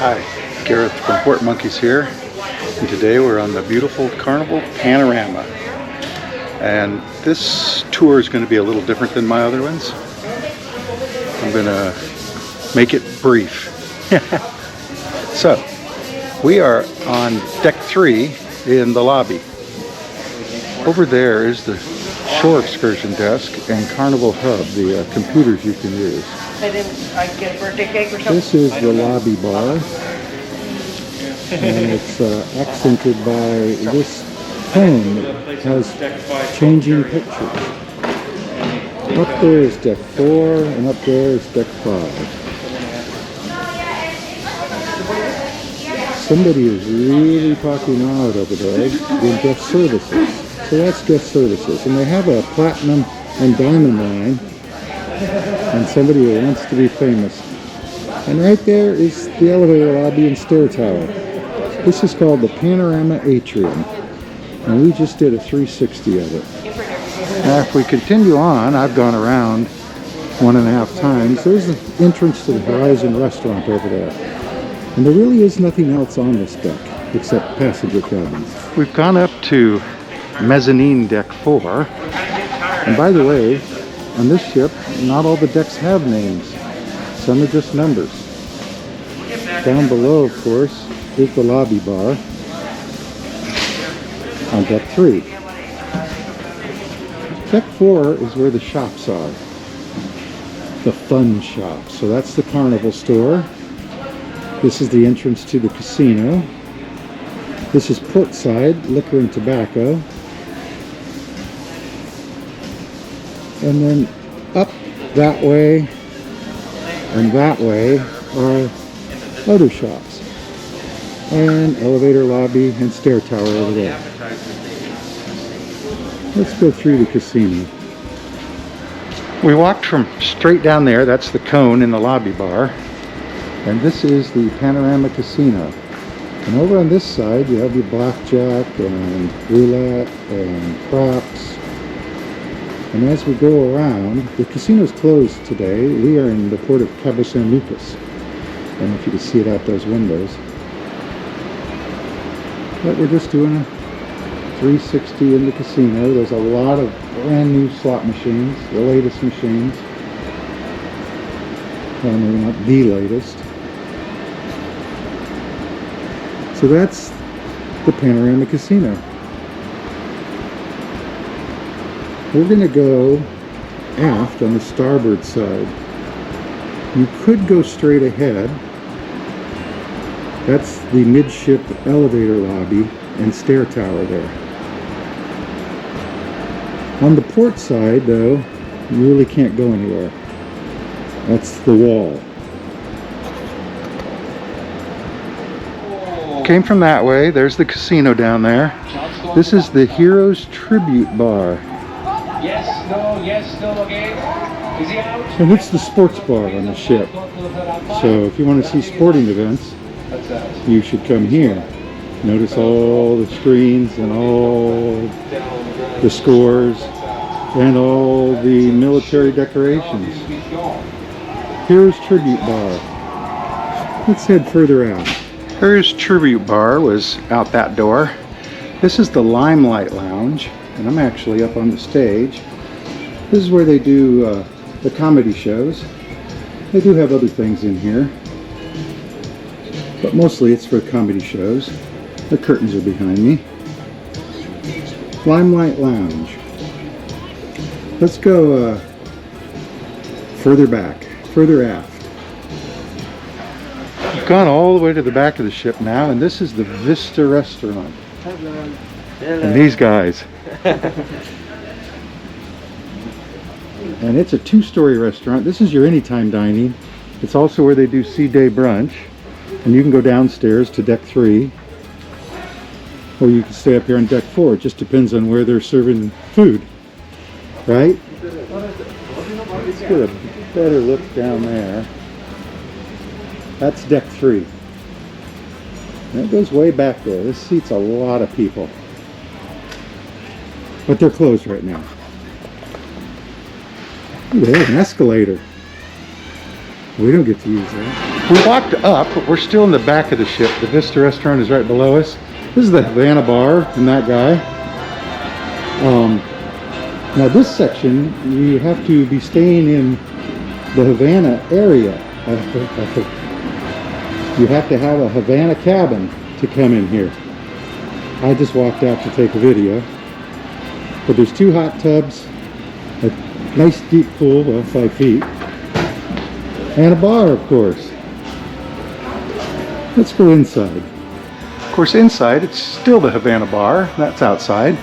Hi, Gareth from Port Monkeys here, and today we're on the beautiful Carnival Panorama. And this tour is going to be a little different than my other ones. I'm going to make it brief. So, we are on deck 3 in the lobby. Over there is the shore excursion desk and Carnival Hub, the computers you can use. I get a birthday cake or something? This is the lobby bar, and it's accented by this cone that has changing pictures. Up there is deck 4, and up there is deck 5. Somebody is really talking loud over there in guest services. So that's guest services, and they have a platinum and diamond line. And somebody who wants to be famous. And right there is the elevator lobby and stair tower. This is called the Panorama Atrium. And we just did a 360 of it. Now if we continue on, I've gone around 1.5 times. There's the entrance to the Horizon restaurant over there. And there really is nothing else on this deck except passenger cabins. We've gone up to mezzanine deck 4. And by the way, on this ship, not all the decks have names. Some are just numbers. Down below, of course, is the lobby bar on deck 3. Deck 4 is where the shops are. The fun shops. So that's the Carnival store. This is the entrance to the casino. This is portside, liquor and tobacco. And then up that way and that way are other shops. And elevator lobby and stair tower over there. Let's go through the casino. We walked from straight down there, that's the cone in the lobby bar. And this is the Panorama Casino. And over on this side you have your blackjack and roulette and craps. And as we go around, the casino's closed today. We are in the port of Cabo San Lucas. I don't know if you can see it out those windows. But we're just doing a 360 in the casino. There's a lot of brand new slot machines, the latest machines. Well, maybe not the latest. So that's the Panorama Casino. We're going to go aft on the starboard side. You could go straight ahead. That's the midship elevator lobby and stair tower there. On the port side, though, you really can't go anywhere. That's the wall. Came from that way. There's the casino down there. This is the Heroes Tribute Bar. Yes, no, yes, no, again. Is he out? And it's the sports bar on the ship. So if you want to see sporting events, you should come here. Notice all the screens and all the scores and all the military decorations. Here's Tribute Bar. Let's head further out. Here's Tribute Bar was out that door. This is the Limelight Lounge. And I'm actually up on the stage. This is where they do the comedy shows. They do have other things in here, but mostly it's for comedy shows. The curtains are behind me. Limelight Lounge. Let's go further back, further aft. We've gone all the way to the back of the ship now, and this is the Vista Restaurant. Hello. And these guys. And it's a 2-story restaurant. This is your anytime dining. It's also where they do sea day brunch. And you can go downstairs to deck 3. Or you can stay up here on deck 4. It just depends on where they're serving food. Right? Let's get a better look down there. That's deck 3. And it goes way back there. This seats a lot of people. But they're closed right now. Ooh, there's an escalator. We don't get to use that. We walked up, but we're still in the back of the ship. The Vista Restaurant is right below us. This is the Havana Bar and that guy. Now this section, you have to be staying in the Havana area. You have to have a Havana cabin to come in here. I just walked out to take a video. But there's 2 hot tubs, a nice deep pool, well, 5 feet, and a bar, of course. Let's go inside. Of course, inside, it's still the Havana Bar. That's outside.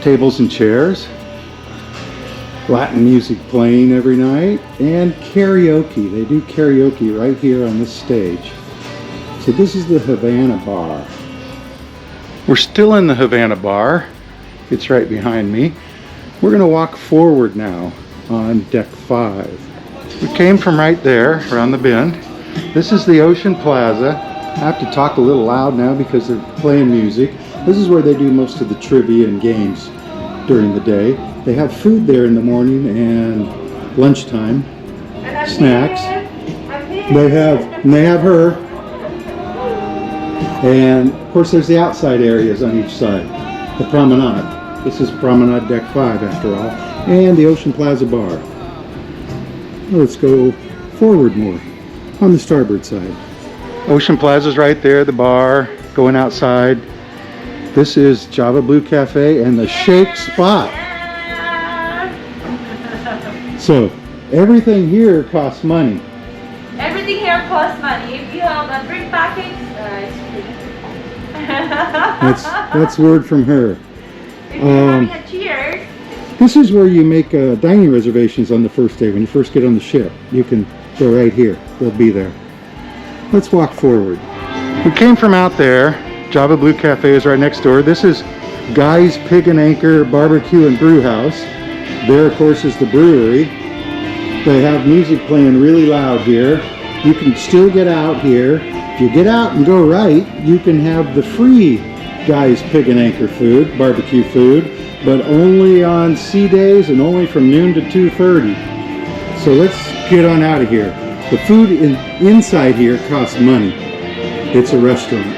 Tables and chairs. Latin music playing every night. And karaoke. They do karaoke right here on this stage. So this is the Havana Bar. We're still in the Havana Bar. It's right behind me. We're going to walk forward now on deck 5. We came from right there, around the bend. This is the Ocean Plaza. I have to talk a little loud now because they're playing music. This is where they do most of the trivia and games during the day. They have food there in the morning and lunchtime, snacks. They have her. And of course there's the outside areas on each side. The promenade. This is Promenade Deck 5 after all. And the Ocean Plaza Bar. Let's go forward more on the starboard side. Ocean Plaza's right there, the bar, going outside. This is Java Blue Cafe and the Shake Spot. So, everything here costs money. Everything here costs money. If you have a drink package, it's free. That's word from her. If you're having a cheers. This is where you make dining reservations on the first day. When you first get on the ship, you can go right here. They'll be there. Let's walk forward. We came from out there. Java Blue Cafe is right next door. This is Guy's Pig and Anchor Barbecue and Brew House. There, of course, is the brewery. They have music playing really loud here. You can still get out here. If you get out and go right, you can have the free Guy's Pig and Anchor food, barbecue food, but only on sea days and only from noon to 2:30. So let's get on out of here. The food inside here costs money. It's a restaurant.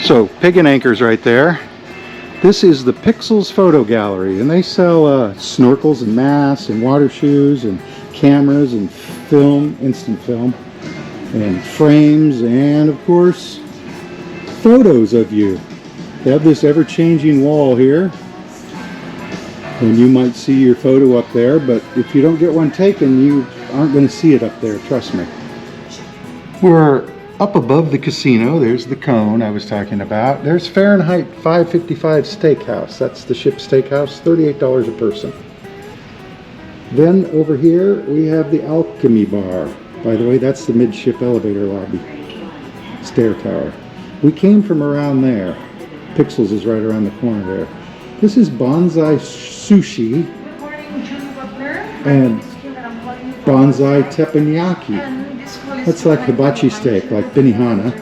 So Pig and Anchor's right there. This is the Pixels Photo Gallery, and they sell snorkels and masks and water shoes and cameras and film, instant film, and frames, and of course photos of you. They have this ever-changing wall here, and you might see your photo up there, but if you don't get one taken, you aren't going to see it up there, trust me. We're up above the casino. There's the cone I was talking about. There's Fahrenheit 555 Steakhouse. That's the ship steakhouse, $38 a person. Then over here we have the Alchemy Bar. By the way, that's the midship elevator lobby, stair tower. We came from around there. Pixels is right around the corner there. This is Bonsai Sushi and Bonsai Teppanyaki. That's like hibachi steak, like Benihana.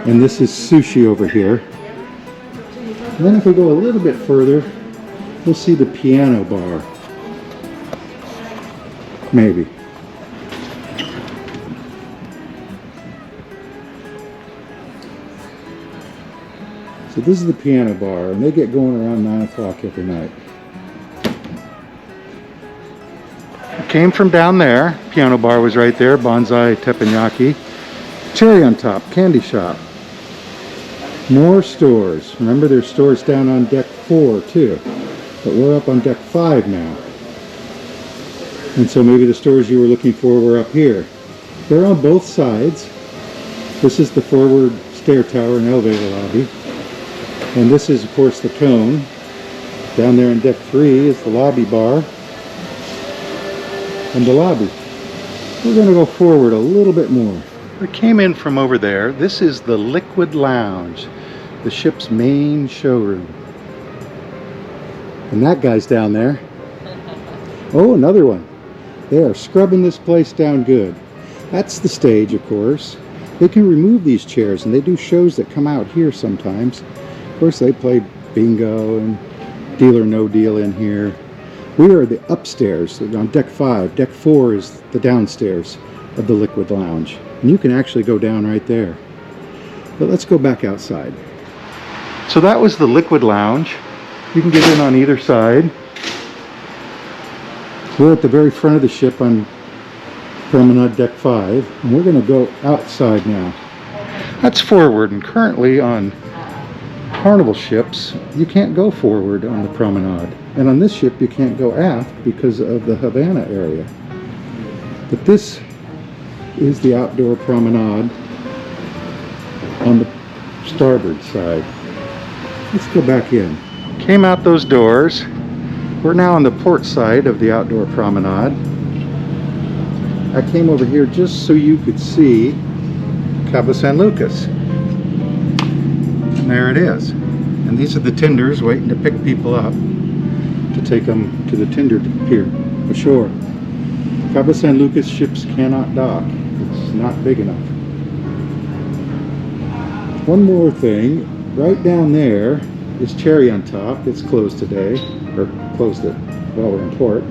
And this is sushi over here. And then if we go a little bit further, we'll see the piano bar. Maybe. So this is the piano bar, and they get going around 9 o'clock every night. Came from down there. Piano bar was right there. Bonsai Teppanyaki. Cherry on top. Candy shop. More stores. Remember, there's stores down on deck 4 too. But we're up on deck 5 now. And so maybe the stores you were looking for were up here. They're on both sides. This is the forward stair tower and elevator lobby. And this is, of course, the cone. Down there on deck 3 is the lobby bar. And the lobby. We're going to go forward a little bit more. We came in from over there. This is the Liquid Lounge, the ship's main showroom. And that guy's down there. Oh, another one. They are scrubbing this place down good. That's the stage, of course. They can remove these chairs, and they do shows that come out here sometimes. Of course, they play bingo and Deal or No Deal in here. We are the upstairs on deck 5. Deck 4 is the downstairs. of the Liquid Lounge. And you can actually go down right there. But let's go back outside. So that was the Liquid Lounge. You can get in on either side. We're at the very front of the ship on Promenade Deck 5, and we're going to go outside now. That's forward, and currently on Carnival ships, you can't go forward on the promenade. And on this ship, you can't go aft because of the Havana area. But this is the outdoor promenade on the starboard side. Let's go back in. Came out those doors. We're now on the port side of the outdoor promenade. I came over here just so you could see Cabo San Lucas. And there it is. And these are the tenders waiting to pick people up to take them to the tender pier ashore. Cabo San Lucas ships cannot dock. It's not big enough. One more thing, right down there is Cherry on Top. It's closed today, or closed it while we're in port.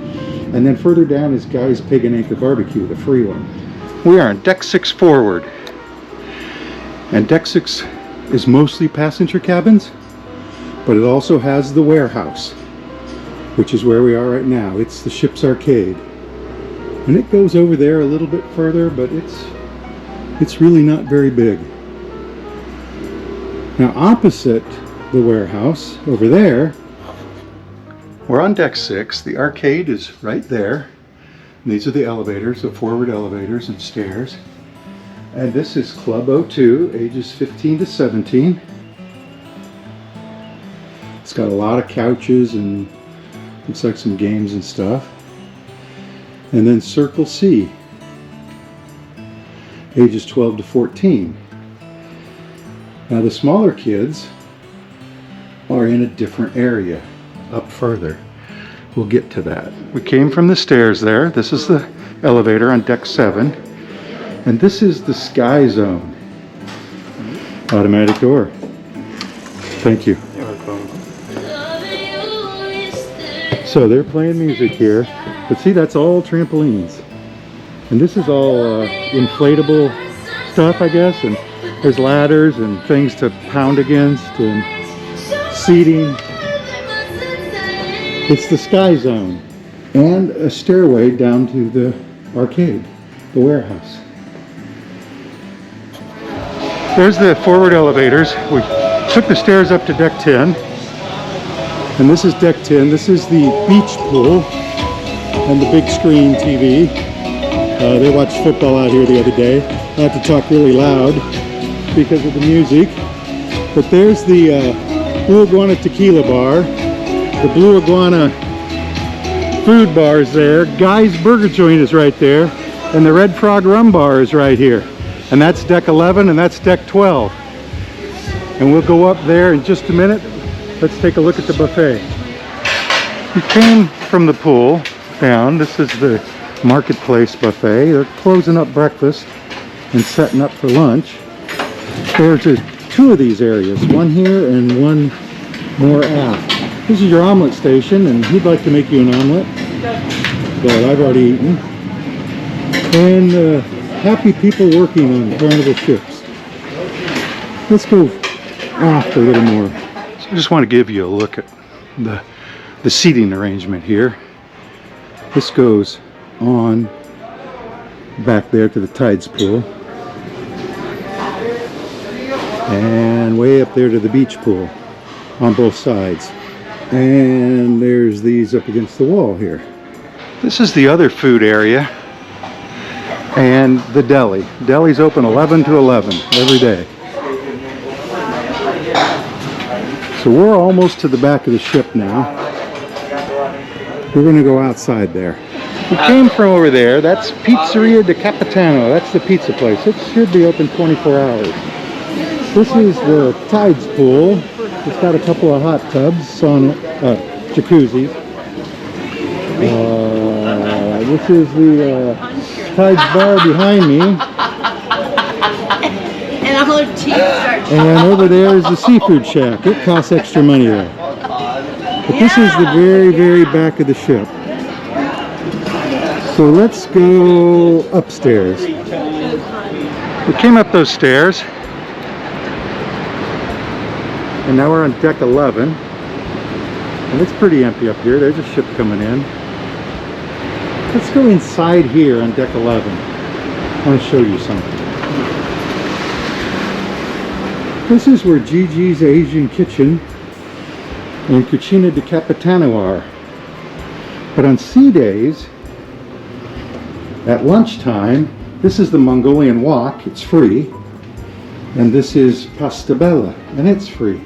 And then further down is Guy's Pig and Anchor Barbecue, the free one. We are on Deck 6 forward. And Deck 6 is mostly passenger cabins, but it also has the warehouse, which is where we are right now. It's the ship's arcade. And it goes over there a little bit further, but it's really not very big. Now opposite the warehouse, over there, we're on Deck 6. The arcade is right there. And these are the elevators, the forward elevators and stairs. And this is Club 02, ages 15 to 17. It's got a lot of couches and looks like some games and stuff. And then Circle C, ages 12 to 14. Now the smaller kids are in a different area, up further. We'll get to that. We came from the stairs there. This is the elevator on Deck 7. And this is the Sky Zone. Automatic door. Thank you. You're welcome. So they're playing music here. But see, that's all trampolines. And this is all inflatable stuff, I guess. And there's ladders and things to pound against and seating. It's the Sky Zone. And a stairway down to the arcade, the warehouse. There's the forward elevators. We took the stairs up to Deck 10. And this is Deck 10. This is the beach pool and the big screen TV. They watched football out here the other day. I have to talk really loud because of the music. But there's the Blue Iguana Tequila Bar. The Blue Iguana food bar is there. Guy's Burger Joint is right there. And the Red Frog Rum Bar is right here. And that's Deck 11 and that's Deck 12. And we'll go up there in just a minute. Let's take a look at the buffet. We came from the pool down. This is the Marketplace buffet. They're closing up breakfast and setting up for lunch. There's two of these areas, one here and one more aft. This is your omelet station, and he'd like to make you an omelet, but I've already eaten. And happy people working on Carnival ships. Let's go aft a little more. So I just want to give you a look at the seating arrangement here. This goes on back there to the tides pool. And way up there to the beach pool on both sides. And there's these up against the wall here. This is the other food area. And the deli. Deli's open 11 to 11 every day. So we're almost to the back of the ship now. We're going to go outside there. We came from over there. That's Pizzeria de Capitano. That's the pizza place. It should be open 24 hours. This is the tides pool. It's got a couple of hot tubs on it, jacuzzis. This is the tides bar behind me. And all her teeth start. And over there is the seafood shack. It costs extra money though. But this is the very, very back of the ship. So let's go upstairs. We came up those stairs, and now we're on deck 11. And it's pretty empty up here. There's a ship coming in. Let's go inside here on deck 11. I want to show you something. This is where Gigi's Asian Kitchen and Cucina di Capitano are. But on sea days, at lunchtime, this is the Mongolian Wok, it's free. And this is Pasta Bella, and it's free.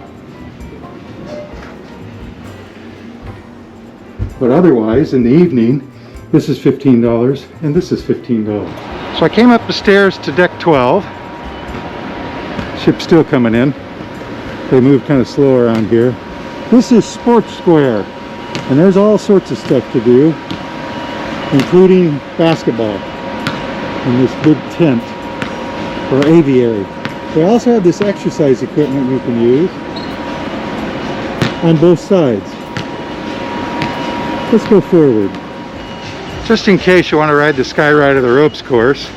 But otherwise, in the evening, this is $15 and this is $15. So I came up the stairs to deck 12. Ship's still coming in. They move kind of slow around here. This is Sports Square, and there's all sorts of stuff to do, including basketball in this big tent or aviary. They also have this exercise equipment you can use on both sides. Let's go forward. Just in case you want to ride the Sky Ride of the Ropes course,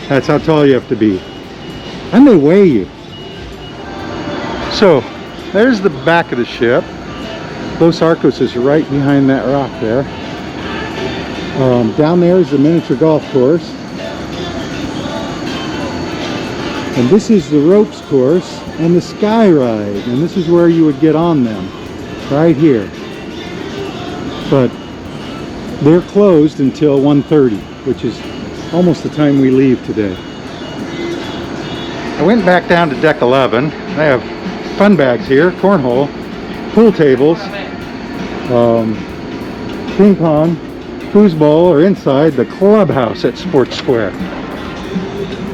that's how tall you have to be. And they weigh you. So, there's the back of the ship. Los Arcos is right behind that rock there. Down there is the miniature golf course. And this is the ropes course and the Sky Ride. And this is where you would get on them. Right here. But they're closed until 1:30, which is almost the time we leave today. I went back down to deck 11. They have fun bags here, cornhole, pool tables, ping pong, foosball, or inside the clubhouse at Sports Square.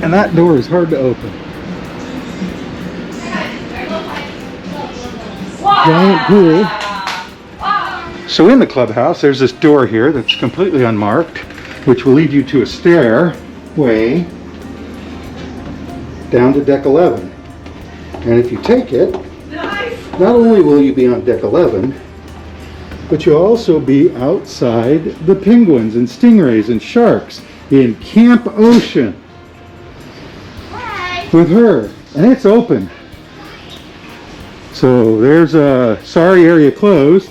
And that door is hard to open. Giant pool. So in the clubhouse, there's this door here that's completely unmarked, which will lead you to a stairway down to deck 11. And if you take it, not only will you be on deck 11, but you'll also be outside the penguins and stingrays and sharks in Camp Ocean with her. And it's open. So there's a sorry area closed.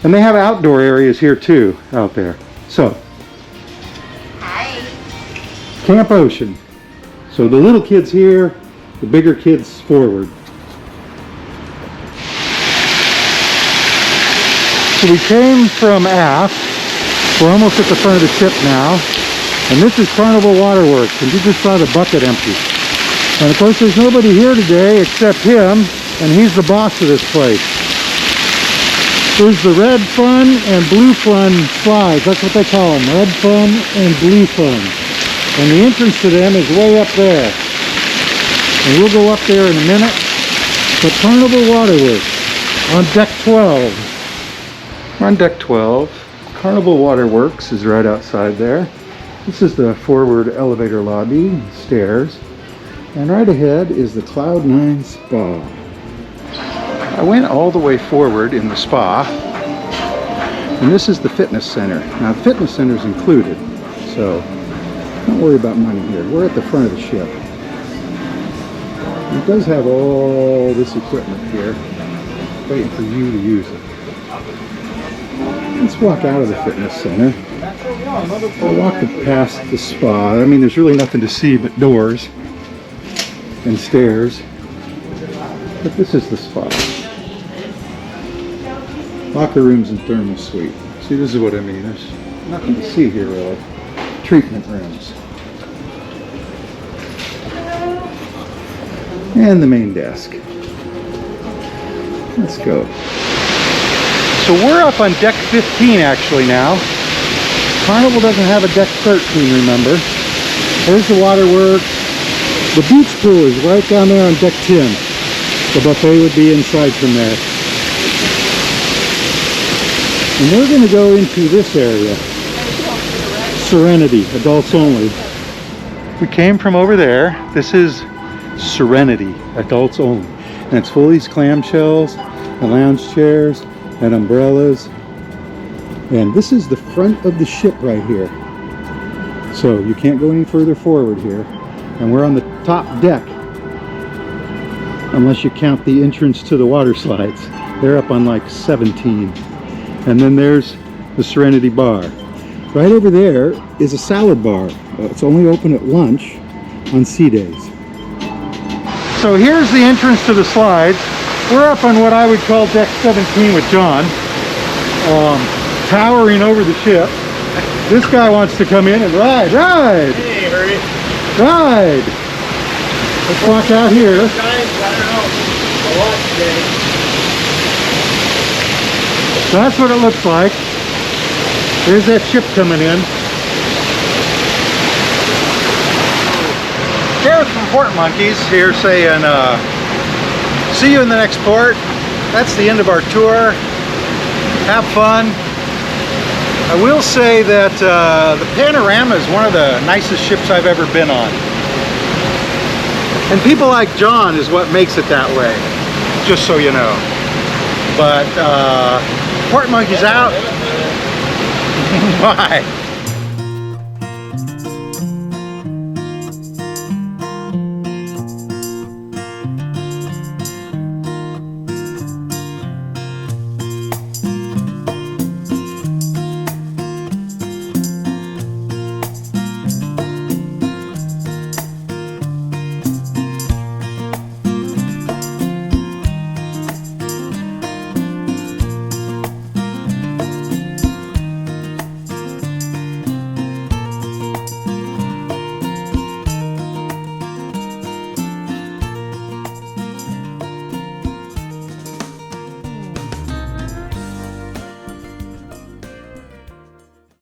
And they have outdoor areas here too, out there. So, hi. Camp Ocean. So the little kids here, the bigger kids forward. So we came from aft. We're almost at the front of the ship now. And this is Carnival Waterworks, and you just saw the bucket empty. And of course there's nobody here today except him, and he's the boss of this place. There's the red fun and blue fun slides. That's what they call them, red fun and blue fun. And the entrance to them is way up there. And we'll go up there in a minute. But Carnival Waterworks on deck 12. We're on deck 12. Carnival Waterworks is right outside there. This is the forward elevator lobby, stairs. And right ahead is the Cloud9 Spa. I went all the way forward in the spa, and this is the fitness center. Now the fitness center is included, so don't worry about money here. We're at the front of the ship. It does have all this equipment here, waiting for you to use it. Let's walk out of the fitness center. I'll walk past the spa. I mean, there's really nothing to see but doors and stairs, but this is the spa. Locker rooms and thermal suite. See, this is what I mean. There's nothing to see here really. Treatment rooms. And the main desk. Let's go. So we're up on deck 15 actually now. Carnival doesn't have a deck 13, remember. There's the waterworks. The beach pool is right down there on deck 10. The buffet would be inside from there. And we're going to go into this area. Serenity, adults only. We came from over there. This is Serenity, adults only. And it's full of these clamshells and lounge chairs and umbrellas. And this is the front of the ship right here. So you can't go any further forward here. And we're on the top deck. Unless you count the entrance to the water slides. They're up on like 17. And then there's the Serenity Bar. Right over there is a salad bar. It's only open at lunch on sea days. So here's the entrance to the slides. We're up on what I would call deck 17 with John. Towering over the ship. This guy wants to come in and ride. Hey, hurry. Ride! Let's walk out here. Guys, I don't know. A lot today. So that's what it looks like. There's that ship coming in. Gareth from Port Monkeys here saying, see you in the next port. That's the end of our tour. Have fun. I will say that the Panorama is one of the nicest ships I've ever been on. And people like John is what makes it that way, just so you know. But Port Monkeys out. Bye.